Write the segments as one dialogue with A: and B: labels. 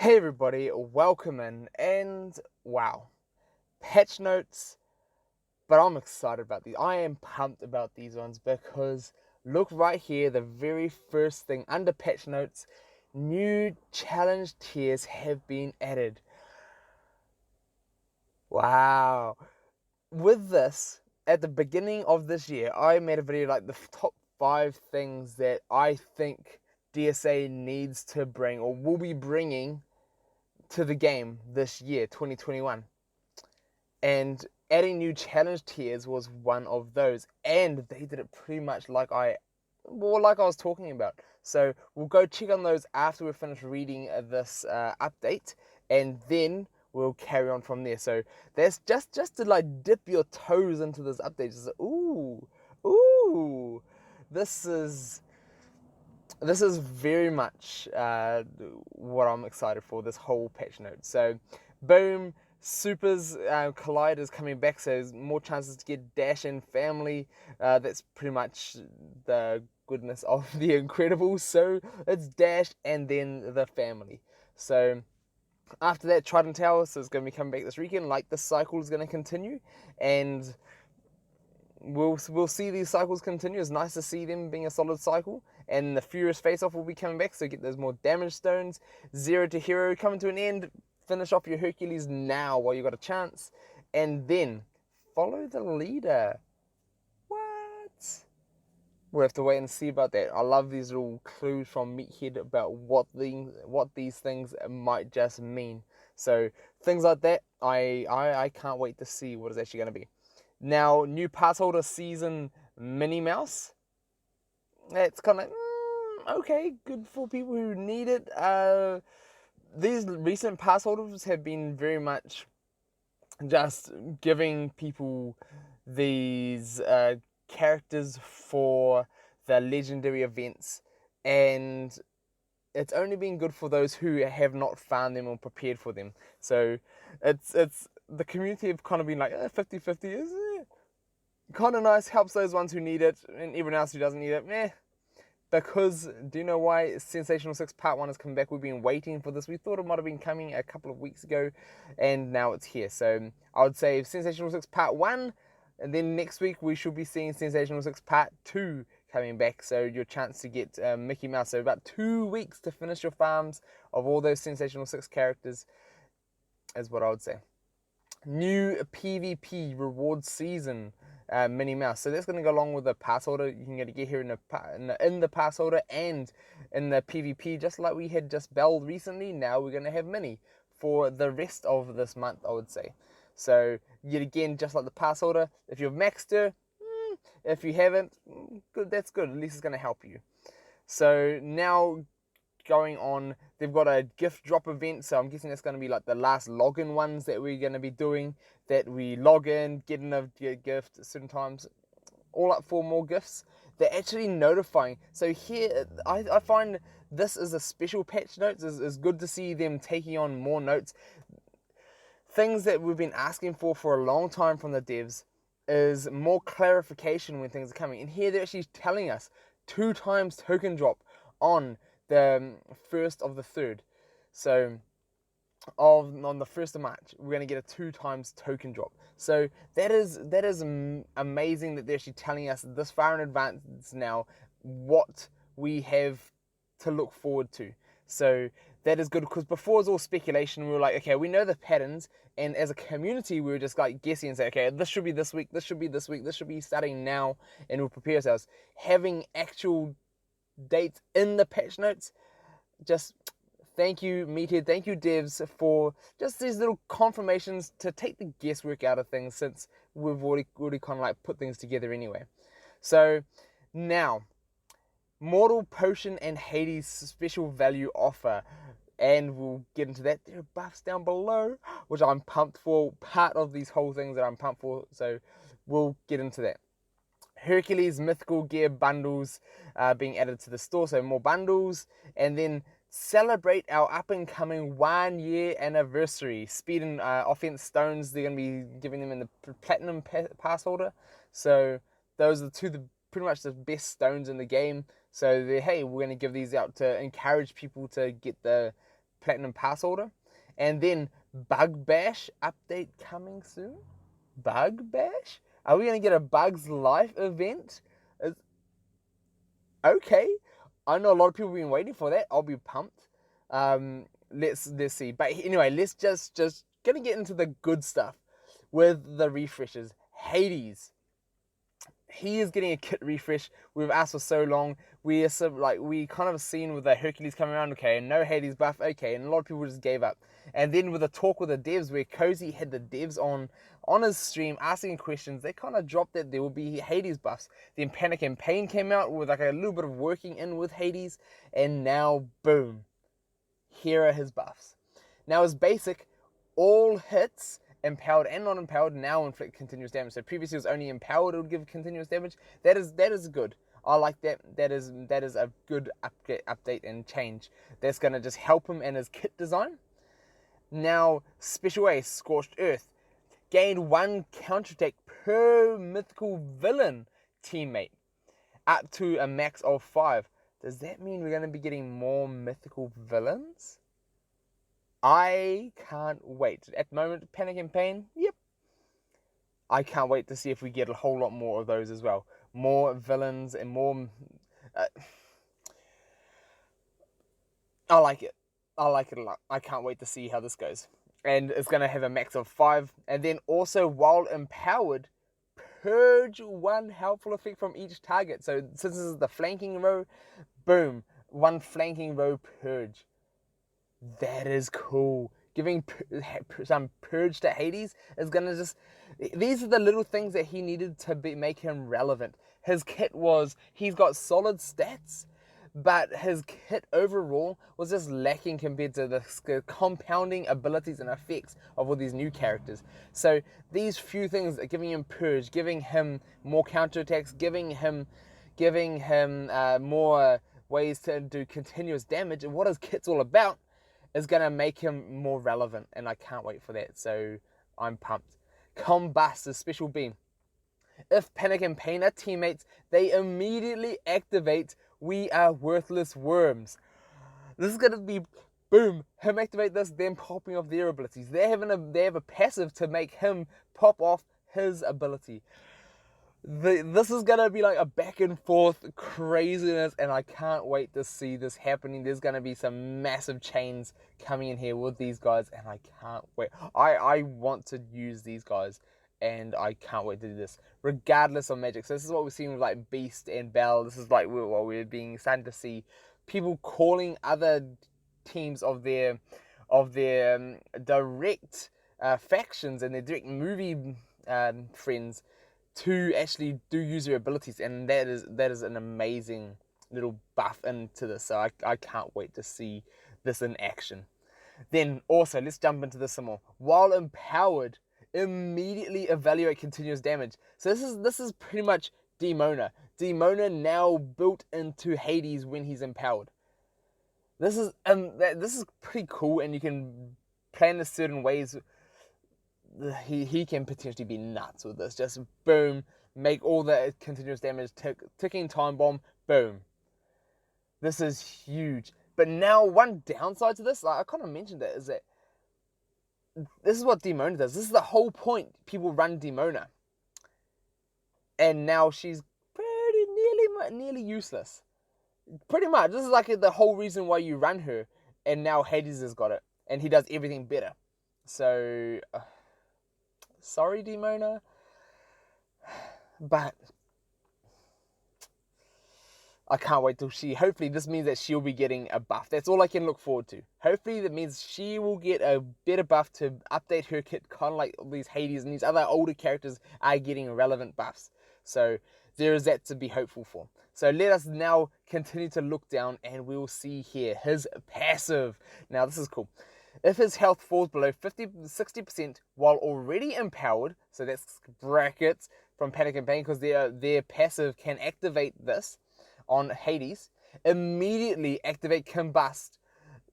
A: Hey everybody, welcome in, and wow, patch notes, but I'm excited about these. I am pumped about these ones because look right here, the very first thing under patch notes, new challenge tiers have been added. Wow. With this, at the beginning of this year, I made a video like the top 5 things that I think DSA needs to bring or will be bringing to the game this year, 2021. And adding new challenge tiers was one of those. And they did it pretty much like I was talking about. So we'll go check on those after we finish reading this update, and then we'll carry on from there. So that's just to like dip your toes into this update. Just ooh, this is very much what I'm excited for, this whole patch note. So, boom, Supers Collide is coming back, so there's more chances to get Dash and family. That's pretty much the goodness of the Incredibles. So, it's Dash and then the family. So, after that, Trident Tower, so it's going to be coming back this weekend. Like, the cycle is going to continue, and we'll see these cycles continue. It's nice to see them being a solid cycle. And the Furious Face-Off will be coming back, so get those more damage stones. Zero to Hero coming to an end. Finish off your Hercules now while you got a chance. And then follow the leader. What? We'll have to wait and see about that. I love these little clues from Meathead about what these things might just mean. So things like that, I can't wait to see what it's actually going to be. Now, new pass holder season Minnie Mouse. It's kind of okay, good for people who need it. These recent pass holders have been very much just giving people these characters for the legendary events, and it's only been good for those who have not found them or prepared for them. So it's the community have kind of been like 50-50 is kind of nice, helps those ones who need it, and everyone else who doesn't need it, meh. Because, do you know why Sensational 6 Part 1 has come back? We've been waiting for this. We thought it might have been coming a couple of weeks ago, and now it's here. So, I would say Sensational 6 Part 1, and then next week we should be seeing Sensational 6 Part 2 coming back. So, your chance to get Mickey Mouse. So, about 2 weeks to finish your farms of all those Sensational 6 characters is what I would say. New PvP reward season. Minnie Mouse. So that's going to go along with the pass holder. You can get here in the pass holder and in the PvP, just like we had just Belle recently. Now we're going to have Minnie for the rest of this month, I would say. So yet again, just like the pass holder, if you've maxed her, if you haven't, good. That's good. At least it's going to help you. So now going on, they've got a gift drop event, so I'm guessing that's going to be like the last login ones that we're going to be doing, that we log in, get in a gift at certain times, all up for more gifts. They're actually notifying. So here, I find this is a special patch notes. It's good to see them taking on more notes. Things that we've been asking for a long time from the devs is more clarification when things are coming. And here they're actually telling us 2 times token drop on the 1st of the 3rd. So on the 1st of March, we're going to get a 2 times token drop. So that is amazing that they're actually telling us this far in advance now what we have to look forward to. So that is good, because before it was all speculation. We were like, okay, we know the patterns, and as a community we were just like guessing and say, okay, this should be this week, this should be this week, this should be starting now, and we'll prepare ourselves. Having actual dates in the patch notes, just thank you Meathead, thank you devs for just these little confirmations to take the guesswork out of things, since we've already kind of like put things together anyway. So now, Mortal Potion and Hades special value offer, and we'll get into that. There are buffs down below, which I'm pumped for, part of these whole things that I'm pumped for, so we'll get into that. Hercules Mythical Gear bundles being added to the store, so more bundles. And then celebrate our up-and-coming 1-year anniversary. Speed and offense stones, they're going to be giving them in the platinum pass holder. So those are pretty much the best stones in the game. So hey, we're going to give these out to encourage people to get the Platinum Pass holder. And then Bug Bash update coming soon. Bug Bash? Are we going to get a Bugs Life event? Okay. I know a lot of people have been waiting for that. I'll be pumped. Let's see. But anyway, let's just gonna get into the good stuff with the refreshes. Hades. He is getting a kit refresh. We've asked for so long. We kind of seen with the Hercules coming around. Okay, no Hades buff. Okay, and a lot of people just gave up. And then with the talk with the devs, where Cozy had the devs on his stream asking questions, they kind of dropped that there will be Hades buffs. Then Panic and Pain came out with like a little bit of working in with Hades, and now boom, here are his buffs. Now his basic, all hits, empowered and not empowered, now inflict continuous damage. So previously it was only empowered, it would give continuous damage. That is good. I like that. That is a good update and change. That's gonna just help him in his kit design. Now special ace, Scorched Earth, gained 1 counterattack per mythical villain teammate, up to a max of 5. Does that mean we're gonna be getting more mythical villains? I can't wait. At the moment, Panic and Pain, yep. I can't wait to see if we get a whole lot more of those as well. More villains and more... I like it. I like it a lot. I can't wait to see how this goes. And it's going to have a max of 5. And then also, while empowered, purge 1 helpful effect from each target. So since this is the flanking row, boom, 1 flanking row purge. That is cool. Giving some purge to Hades is going to just... These are the little things that he needed to make him relevant. His kit was... He's got solid stats, but his kit overall was just lacking compared to the compounding abilities and effects of all these new characters. So these few things, giving him purge, giving him more counterattacks, giving him more ways to do continuous damage, and what his kit's all about, is going to make him more relevant, and I can't wait for that, so I'm pumped. Combust, is special beam. If Panic and Pain are teammates, they immediately activate We Are Worthless Worms. This is going to be, boom, him activate this, then popping off their abilities. They have a passive to make him pop off his ability. This is going to be like a back and forth craziness, and I can't wait to see this happening. There's going to be some massive chains coming in here with these guys, and I can't wait. I want to use these guys, and I can't wait to do this, regardless of magic. So this is what we're seeing with like Beast and Bell. This is like what we're starting to see. People calling other teams of their direct factions and their direct movie friends to actually do user abilities, and that is an amazing little buff into this. So I can't wait to see this in action. Then also, let's jump into this some more. While empowered, immediately evaluate continuous damage. So this is pretty much Demona. Demona now built into Hades when he's empowered. This is pretty cool, and you can plan this certain ways. He can potentially be nuts with this. Just boom, make all the continuous damage, ticking time bomb, boom. This is huge. But now one downside to this, like I kind of mentioned it, is that this is what Demona does. This is the whole point. People run Demona, and now she's nearly useless. Pretty much. This is like the whole reason why you run her, and now Hades has got it, and he does everything better. So. Sorry, Demona, but I can't wait till hopefully this means that she'll be getting a buff. That's all I can look forward to. Hopefully that means she will get a better buff to update her kit, kind of like these Hades and these other older characters are getting relevant buffs. So there is that to be hopeful for. So let us now continue to look down, and we'll see here his passive. Now this is cool. If his health falls below 60% while already empowered, so that's brackets from Panic and Pain, because their passive can activate this on Hades, immediately activate Combust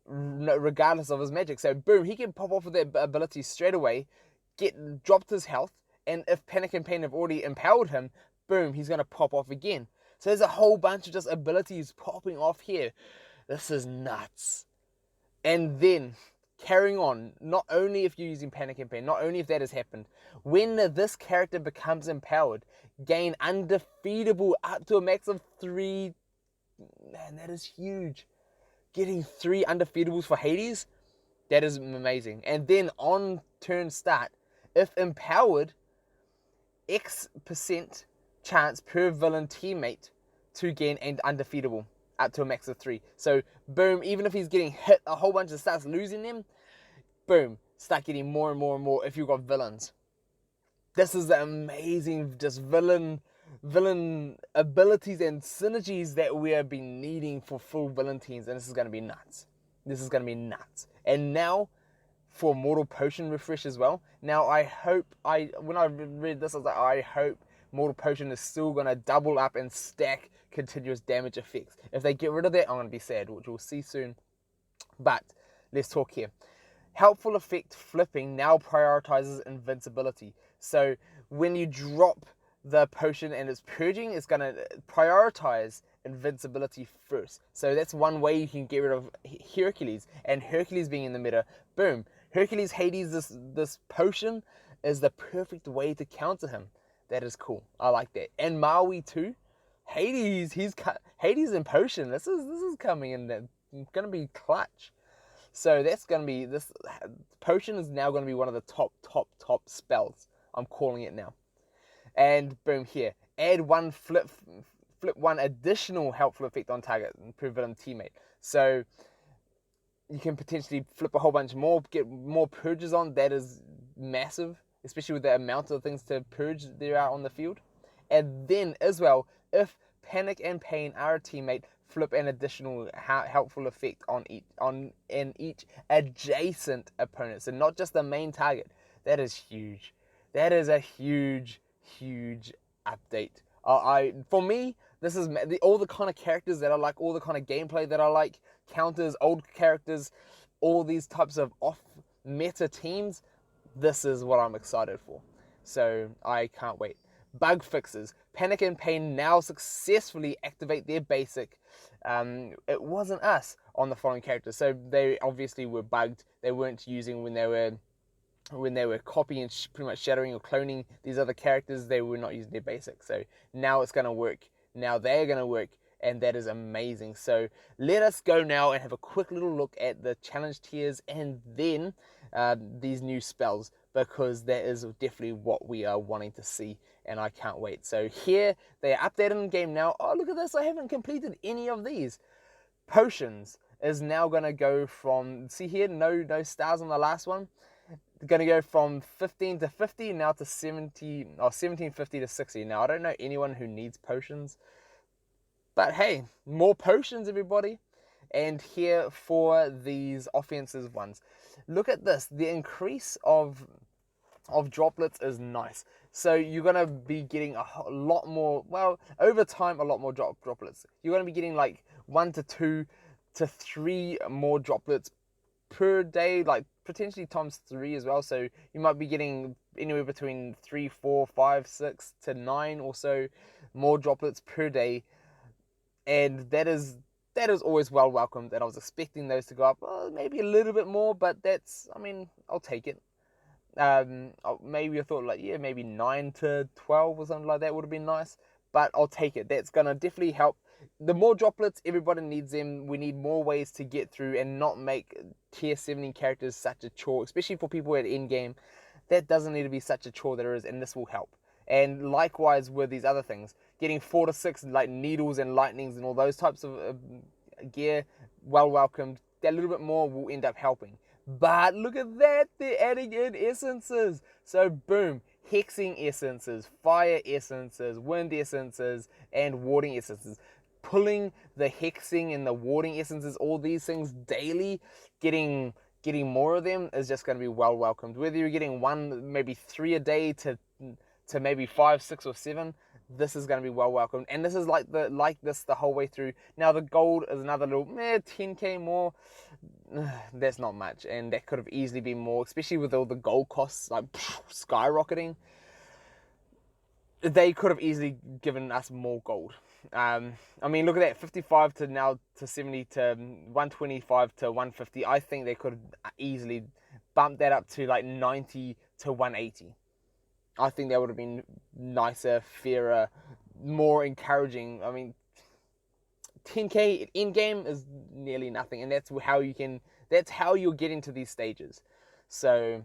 A: regardless of his magic. So boom, he can pop off with that ability straight away, dropped his health, and if Panic and Pain have already empowered him, boom, he's going to pop off again. So there's a whole bunch of just abilities popping off here. This is nuts. And then, carrying on, not only if you're using Panic and Pain, not only if that has happened, when this character becomes empowered, gain undefeatable up to a max of 3. Man, that is huge. Getting 3 undefeatables for Hades, that is amazing. And then on turn start, if empowered, X% chance per villain teammate to gain and undefeatable up to a max of 3. So boom, even if he's getting hit a whole bunch and starts losing them, boom, start getting more and more and more if you've got villains. This is the amazing just villain abilities and synergies that we have been needing for full villain teams, and this is going to be nuts. This is going to be nuts. And now for Mortal Potion refresh as well. Now I hope, when I read this, I was like, I hope Mortal Potion is still going to double up and stack continuous damage effects. If they get rid of that, I'm going to be sad, which we'll see soon. But let's talk here. Helpful effect flipping now prioritizes invincibility. So when you drop the potion and it's purging, it's going to prioritize invincibility first. So that's one way you can get rid of Hercules. And Hercules being in the meta, boom. Hercules Hades, this potion is the perfect way to counter him. That is cool. I like that. And Maui too. Hades and potion. This is coming in. It's going to be clutch. So that's going to be, this potion is now going to be one of the top spells. I'm calling it now. And boom, here, add one flip one additional helpful effect on target per villain teammate. So you can potentially flip a whole bunch more, get more purges on. That is massive, especially with the amount of things to purge there are on the field. And then as well, if Panic and Pain are a teammate, flip an additional helpful effect on each adjacent opponent. So not just the main target. That is huge. That is a huge update. For me, this is all the kind of characters that I like, all the kind of gameplay that I like, counters, old characters, all these types of off-meta teams. This is what I'm excited for. So I can't wait. Bug fixes. Panic and Pain now successfully activate their basic. It wasn't us on the following characters. So they obviously were bugged. They weren't using when they were copying and pretty much shattering or cloning these other characters. They were not using their basic. So now it's going to work. Now they're going to work. And that is amazing. So let us go now and have a quick little look at the challenge tiers and then these new spells, because that is definitely what we are wanting to see, and I can't wait. So here, they are updated in the game now. Oh, look at this. I haven't completed any of these. Potions is now going to go from, see here, no stars on the last one. Going to go from 15 to 50 now to 70, or 1750 to 60. Now, I don't know anyone who needs potions, but hey, more potions, everybody. And here for these offensive ones. Look at this. The increase of droplets is nice. So you're going to be getting a lot more, well, over time, a lot more droplets. You're going to be getting like 1 to 2 to 3 more droplets per day, like potentially times 3 as well. So you might be getting anywhere between 3, 4, 5, 6 to 9 or so more droplets per day. And that is always well welcomed, and I was expecting those to go up maybe a little bit more, but that's, I mean, I'll take it. Maybe I thought maybe 9 to 12 or something like that would have been nice, but I'll take it. That's gonna definitely help. The more droplets, everybody needs them. We need more ways to get through and not make tier 17 characters such a chore, especially for people at end game. That doesn't need to be such a chore there is, and this will help. And likewise with these other things, getting 4 to 6 like needles and lightnings and all those types of gear, well welcomed. That little bit more will end up helping. But look at that, they're adding in essences. So boom, hexing essences, fire essences, wind essences, and warding essences. Pulling the hexing and the warding essences, all these things daily, getting more of them is just going to be well welcomed. Whether you're getting 1, maybe 3 a day to maybe 5, 6, or 7, this is going to be well welcomed. And this is like this the whole way through. Now the gold is another little 10k more. That's not much, and that could have easily been more, especially with all the gold costs like skyrocketing. They could have easily given us more gold. I mean, look at that, 55 to now to 70 to 125 to 150. I think they could easily bump that up to like 90 to 180. I think that would have been nicer, fairer, more encouraging. I mean, 10k in game is nearly nothing, and that's how you're getting to these stages. So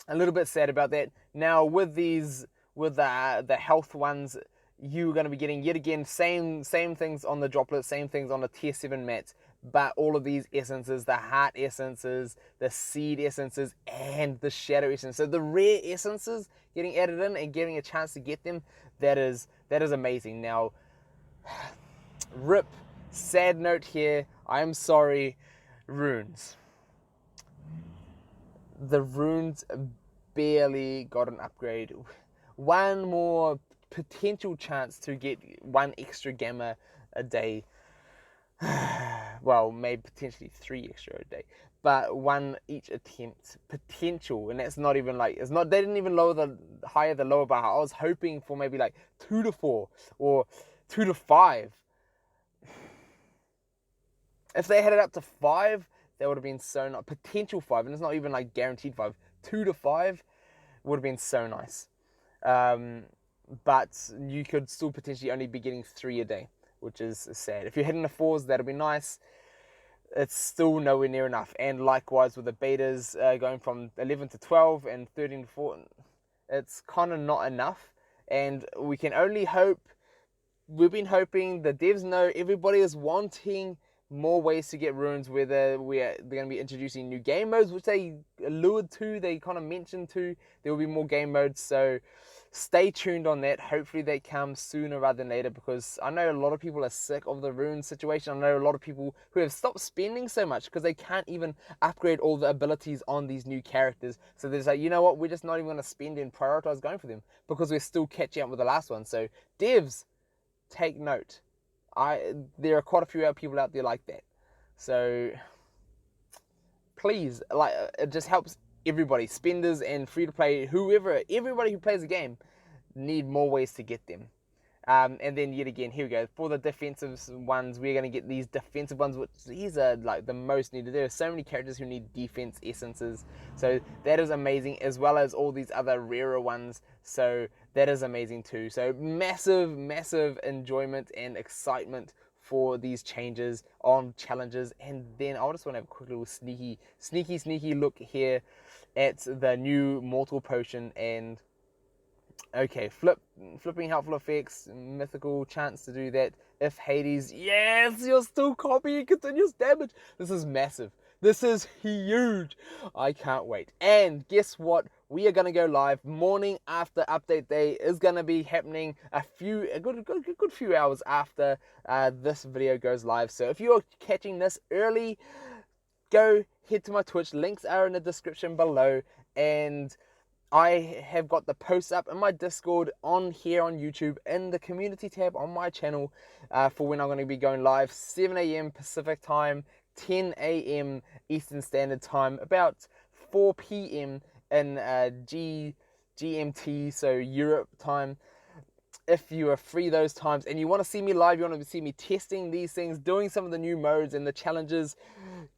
A: a little bit sad about that. Now with the health ones, you're going to be getting yet again same things on the droplet, same things on the tier 7 mats, but all of these essences, the heart essences, the seed essences, and the shadow essence. So the rare essences getting added in and getting a chance to get them, that is amazing. Now, rip, sad note here, I'm sorry, runes. The runes barely got an upgrade. One more potential chance to get one extra gamma a day. Well, maybe potentially 3 extra a day, but one each attempt potential, and that's not even like, it's not, they didn't even lower the lower bar. I was hoping for maybe like 2 to 4 or 2 to 5. If they had it up to 5, that would have been so nice. Potential 5, and it's not even like guaranteed 5. 2 to 5 would have been so nice. But you could still potentially only be getting 3 a day, which is sad. If you're hitting the 4s, that'll be nice. It's still nowhere near enough. And likewise with the betas, going from 11 to 12 and 13 to 4, it's kind of not enough. And we can only hope, we've been hoping, the devs know, everybody is wanting more ways to get runes, whether they're going to be introducing new game modes, which they allured to, they kind of mentioned to, there will be more game modes, so stay tuned on that. Hopefully they come sooner rather than later, because I know a lot of people are sick of the rune situation. I know a lot of people who have stopped spending so much because they can't even upgrade all the abilities on these new characters, so they're just like, you know what, we're just not even going to spend and prioritize going for them because we're still catching up with the last one. So devs, take note. There are quite a few people out there like that. So please, like, it just helps everybody, spenders and free to play, everybody who plays the game need more ways to get them. And then yet again, here we go. For the defensive ones, we're going to get these defensive ones, which these are like the most needed. There are so many characters who need defense essences. So that is amazing, as well as all these other rarer ones. So that is amazing too. So massive enjoyment and excitement for these changes on challenges. And then I just want to have a quick little sneaky look here at the new Mortal Potion. And okay, flipping helpful effects, mythical chance to do that. If Hades, yes, you're still copying continuous damage. This is massive. This is huge. I can't wait. And guess what? We are gonna go live morning after update day is gonna be happening a good few hours after this video goes live. So if you're catching this early, go head to my Twitch. Links are in the description below, and I have got the posts up in my Discord on here on YouTube in the community tab on my channel for when I'm going to be going live. 7 a.m. Pacific time, 10 a.m. Eastern Standard Time, about 4 p.m. in GMT, so Europe time. If you are free those times and you want to see me live, you want to see me testing these things, doing some of the new modes and the challenges,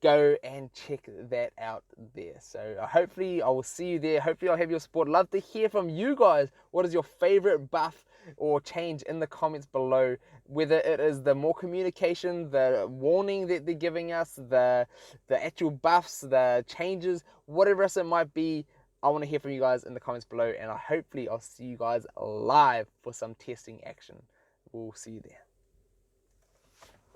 A: go and check that out there. So hopefully I will see you there. Hopefully I'll have your support. Love to hear from you guys. What is your favorite buff or change in the comments below? Whether it is the more communication, the warning that they're giving us, the actual buffs, the changes, whatever else it might be. I want to hear from you guys in the comments below, and hopefully I'll see you guys live for some testing action. We'll see you there.